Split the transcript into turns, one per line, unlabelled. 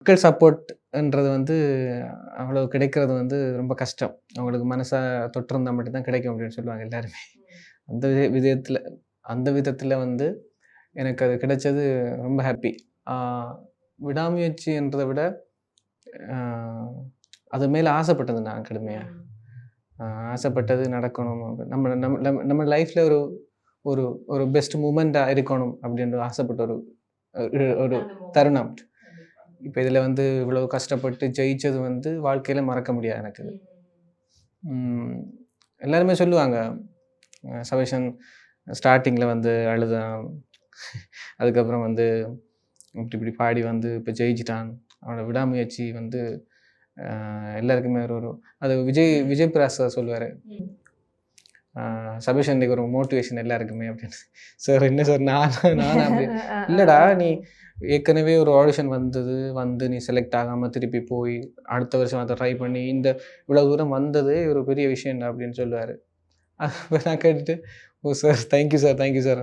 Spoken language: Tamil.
மக்கள் சப்போர்ட்ன்றது வந்து அவ்வளோ கிடைக்கிறது வந்து ரொம்ப கஷ்டம். அவங்களுக்கு மனசா தொட்டிருந்தா மட்டும் தான் கிடைக்கும் அப்படின்னு சொல்லுவாங்க எல்லாருமே. அந்த விதத்தில அந்த விதத்தில வந்து எனக்கு அது கிடைச்சது ரொம்ப ஹாப்பி. ஆ விடாமுயற்சின்றத விட அ அது மேல ஆசைப்பட்டது நான் கடுமையா.
ம்.
அ ஆசைப்பட்டது நடக்கணும். நம்ம நம்ம நம்ம நம்ம லைஃப்ல ஒரு ஒரு ஒரு பெஸ்ட் மூமெண்ட்டா இருக்கணும் அப்படின்னு ஆசைப்பட்ட ஒரு ஒரு
அந்த மொமெண்ட்.
தருணம்.
கண்டிப்பா.
இப்ப இதில வந்து இவ்வளவு கஷ்டப்பட்டு ஜெயிச்சது வந்து வாழ்க்கையில மறக்க முடியாது எனக்கு.
ம்.
ம். எல்லாருமே சொல்லுவாங்க. சபேஷன் ஸ்டார்ட்டிங்கில வந்து அழுதான். அதுக்கப்புறம் வந்து இப்டி இப்டி பாடி வந்து இப்ப ஜெயிச்சுட்டான். அவனோட விடாமுயற்சி வந்து எல்லாருக்குமே ஒரு ஒரு அது விஜய் விஜய் பிரகாஷ் சார் சொல்லுவாரு.
ம்.
சபேஷன் இன்னைக்கு ஒரு மோட்டிவேஷன் எல்லாருக்குமே அப்படின்னு. சார் என்ன சார் நானா அப்படி
அ, அ,
இல்லடா
அ.
நீ ஏற்கனவே ஒரு ஆடிஷன் வந்தது. வந்து நீ செலக்ட் ஆகாம திருப்பி போய் அடுத்த வருஷம் அத ட்ரை பண்ணி இவ்வளவு தூரம் வந்ததே ஒரு பெரிய விஷயம்டா அப்படின்னு சொல்லுவாரு. அப்ப நான் கேட்டுட்டு, "oh sir thank you sir, thank you sir."